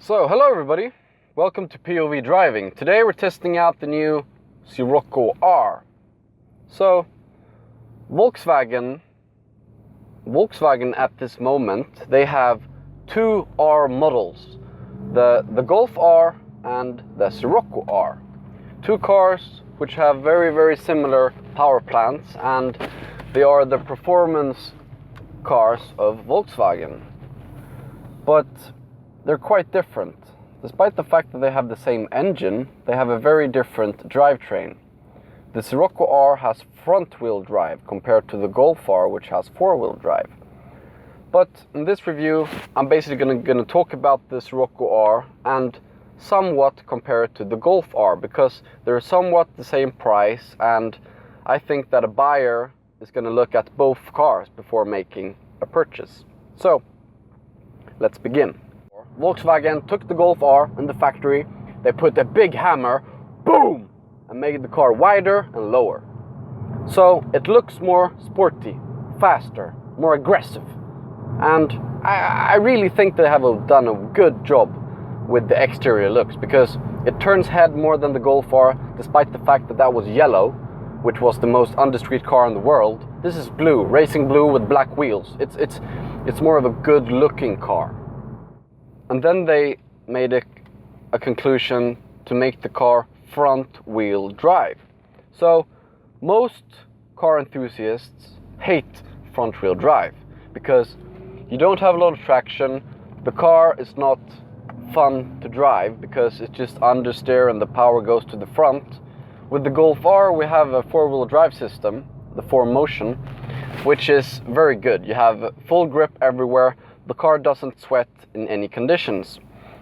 So, hello everybody, welcome to POV Driving. Today we're testing out the new Scirocco R. So, Volkswagen at this moment, they have two R models. The Golf R and the Scirocco R. Two cars which have very similar power plants, and they are the performance cars of Volkswagen. But they're quite different. Despite the fact that they have the same engine, they have a very different drivetrain. The Scirocco R has front-wheel drive compared to the Golf R, which has four-wheel drive. But in this review, I'm basically going to talk about the Scirocco R and somewhat compare it to the Golf R, because they're somewhat the same price, and I think that a buyer is going to look at both cars before making a purchase. So, let's begin. Volkswagen took the Golf R in the factory, they put a big hammer, boom, and made the car wider and lower. So it looks more sporty, faster, more aggressive. And I really think they have done a good job with the exterior looks, because it turns head more than the Golf R, despite the fact that that was yellow, which was the most undiscreet car in the world. This is blue, racing blue with black wheels. It's more of a good looking car. And then they made a conclusion to make the car front-wheel drive. So most car enthusiasts hate front-wheel drive because you don't have a lot of traction. The car is not fun to drive because it's just understeer and the power goes to the front. With the Golf R, we have a four-wheel drive system, the 4Motion, which is very good. You have full grip everywhere. The car doesn't sweat in any conditions.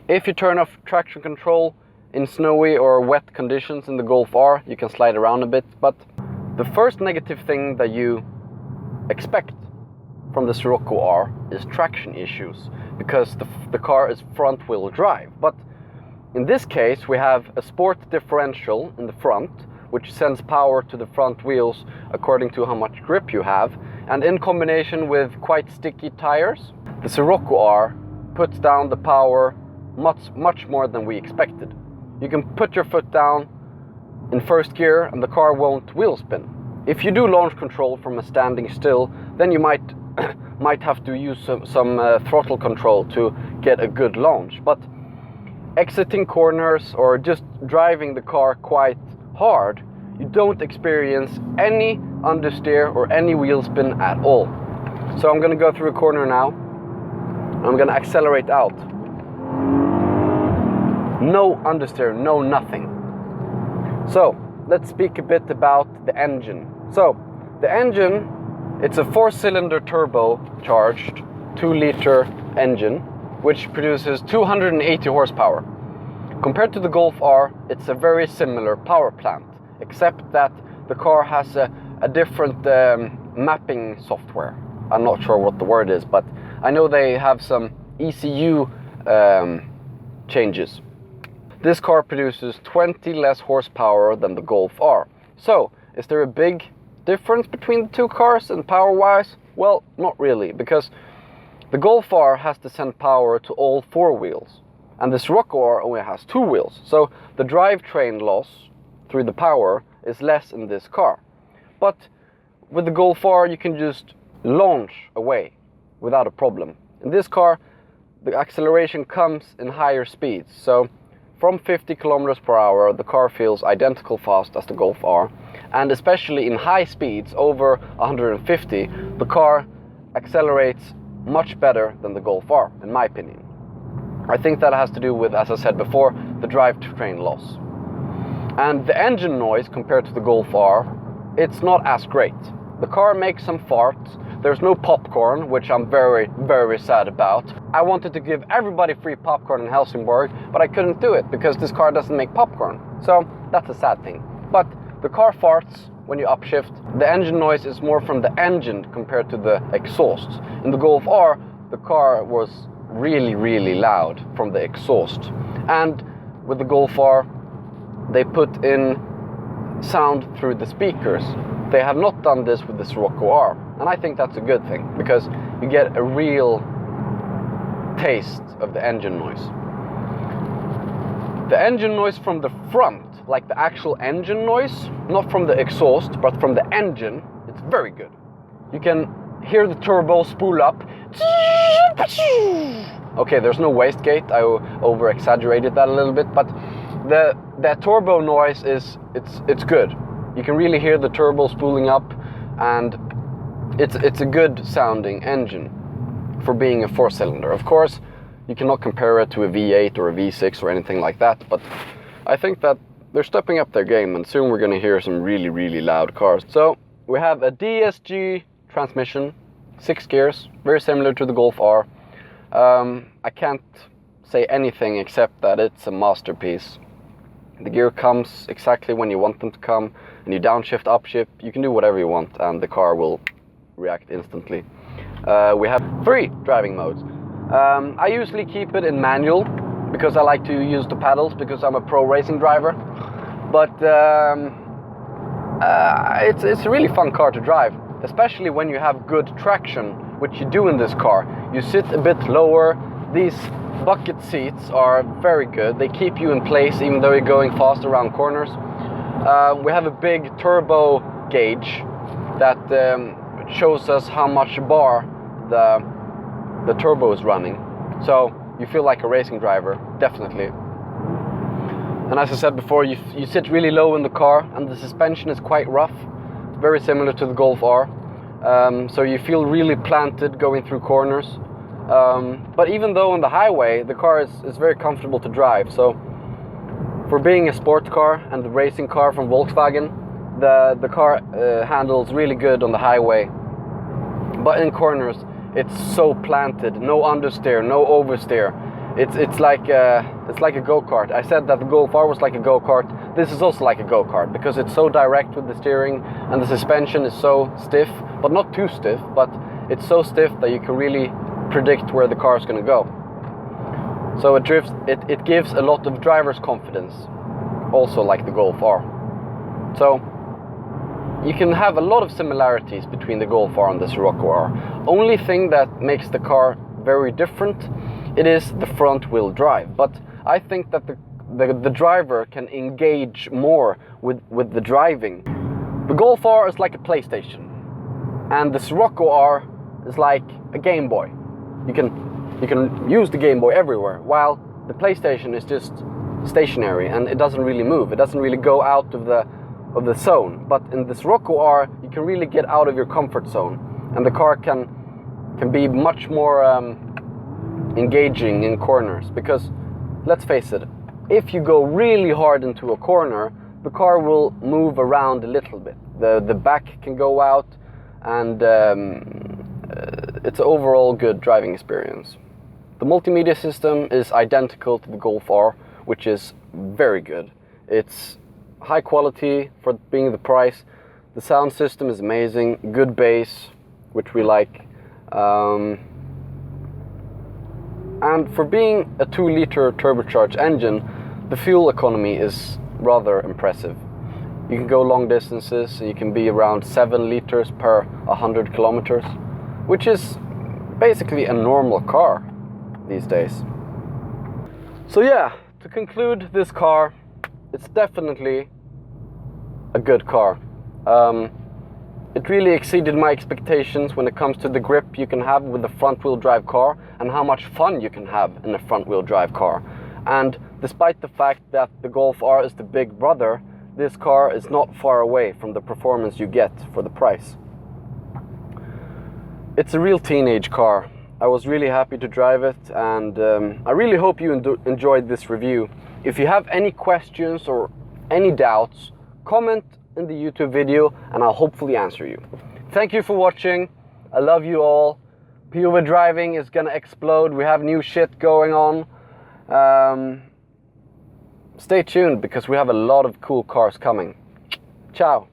If you turn off traction control in snowy or wet conditions in the Golf R, you can slide around a bit. But the first negative thing that you expect from the Scirocco R is traction issues, because the car is front-wheel drive. But in this case, we have a sport differential in the front, which sends power to the front wheels according to how much grip you have. And in combination with quite sticky tires, the Scirocco R puts down the power much more than we expected. You can put your foot down in first gear and the car won't wheel spin. If you do launch control from a standing still, then you might have to use some throttle control to get a good launch. But exiting corners or just driving the car quite hard, you don't experience any understeer or any wheel spin at all. So I'm going to go through a corner now. I'm going to accelerate out. No understeer, no nothing. So let's speak a bit about the engine. So the engine, it's a 4-cylinder turbocharged 2-liter engine which produces 280 horsepower. Compared to the Golf R, it's a very similar power plant, except that the car has a different mapping software. I'm not sure what the word is, but I know they have some ECU changes. This car produces 20 less horsepower than the Golf R. So, is there a big difference between the two cars and power-wise? Well, not really, because the Golf R has to send power to all four wheels, and the Scirocco R only has two wheels. So the drivetrain loss through the power is less in this car. But with the Golf R, you can just launch away without a problem. In this car, the acceleration comes in higher speeds. So from 50 kilometers per hour, the car feels identical fast as the Golf R. And especially in high speeds, over 150, the car accelerates much better than the Golf R, in my opinion. I think that has to do with, as I said before, the drivetrain loss. And the engine noise compared to the Golf R, it's not as great. The car makes some farts. There's no popcorn, which I'm very sad about. I wanted to give everybody free popcorn in Helsingborg, but I couldn't do it because this car doesn't make popcorn. So that's a sad thing. But the car farts when you upshift. The engine noise is more from the engine compared to the exhaust. In the Golf R, the car was really loud from the exhaust. And with the Golf R, they put in sound through the speakers. They have not done this with the Scirocco R, and I think that's a good thing, because you get a real taste of the engine noise. The engine noise from the front, like the actual engine noise, not from the exhaust, but from the engine, it's very good. You can hear the turbo spool up. Okay, there's no wastegate, I over-exaggerated that a little bit, but the turbo noise it's good. You can really hear the turbo spooling up, and it's a good sounding engine for being a 4-cylinder. Of course, you cannot compare it to a V8 or a V6 or anything like that, but I think that they're stepping up their game, and soon we're going to hear some really, really loud cars. So we have a DSG transmission, 6 gears, very similar to the Golf R. I can't say anything except that it's a masterpiece. The gear comes exactly when you want them to come, and you downshift, upshift, you can do whatever you want, and the car will react instantly. We have 3 driving modes. I usually keep it in manual because I like to use the pedals because I'm a pro racing driver. But it's a really fun car to drive, especially when you have good traction, which you do in this car. You sit a bit lower. These bucket seats are very good. They keep you in place even though you're going fast around corners. We have a big turbo gauge that shows us how much bar the turbo is running, so you feel like a racing driver, definitely. And as I said before, you sit really low in the car, and the suspension is quite rough. It's very similar to the Golf R, so you feel really planted going through corners. But even though on the highway the car is very comfortable to drive, so for being a sports car and the racing car from Volkswagen, the car handles really good on the highway. But in corners, it's so planted, no understeer, no oversteer. It's like a go-kart. I said that the Golf R was like a go-kart. This is also like a go-kart because it's so direct with the steering, and the suspension is so stiff, but not too stiff, but it's so stiff that you can really predict where the car is going to go. So it gives a lot of driver's confidence, also like the Golf R. So you can have a lot of similarities between the Golf R and the Scirocco R. Only thing that makes the car very different, it is the front wheel drive. But I think that the driver can engage more with the driving. The Golf R is like a PlayStation, and the Scirocco R is like a Game Boy. You can use the Game Boy everywhere, while the PlayStation is just stationary and it doesn't really move. It doesn't really go out of the zone. But in the Scirocco R, you can really get out of your comfort zone, and the car can be much more engaging in corners. Because let's face it, if you go really hard into a corner, the car will move around a little bit. The back can go out, and it's an overall good driving experience. The multimedia system is identical to the Golf R, which is very good. It's high quality for being the price. The sound system is amazing, good bass, which we like. And for being a 2-liter turbocharged engine, the fuel economy is rather impressive. You can go long distances, and you can be around 7 liters per 100 kilometers, which is basically a normal car these days. So yeah, to conclude this car, it's definitely a good car. It really exceeded my expectations when it comes to the grip you can have with a front-wheel drive car and how much fun you can have in a front-wheel drive car. And despite the fact that the Golf R is the big brother, this car is not far away from the performance you get for the price. It's a real teenage car. I was really happy to drive it, and I really hope you enjoyed this review. If you have any questions or any doubts, comment in the YouTube video and I'll hopefully answer you. Thank you for watching. I love you all. POV driving is gonna explode. We have new shit going on. Stay tuned because we have a lot of cool cars coming. Ciao.